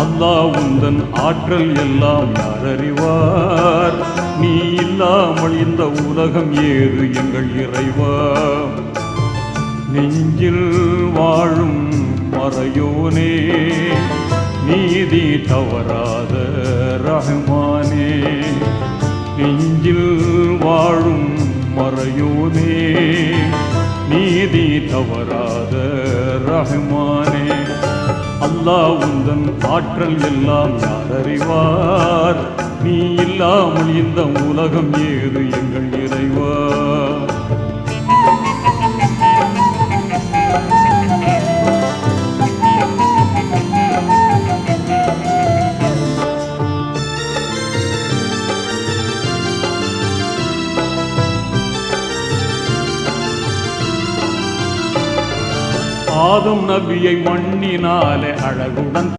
அல்லாஹ் உந்தன் ஆற்றல் எல்லாம் யார் அறிவார்? நீ இல்லாமல் இந்த உலகம் ஏது எங்கள் இறைவா? நெஞ்சில் வாழும் மறையோனே, நீதி தவறாத ரஹ்மானே. நெஞ்சில் வாழும் மறையோனே, நீதி தவறாத ரஹ்மானே. அல்லாஹ் உந்தன் ஆற்றல் எல்லாம் யார் அறிவார்? நீ இல்லாமல் இந்த உலகம் ஏது எங்கள் இறைவா? ஆதம் நபியை மண்ணினாலே அழகுடன்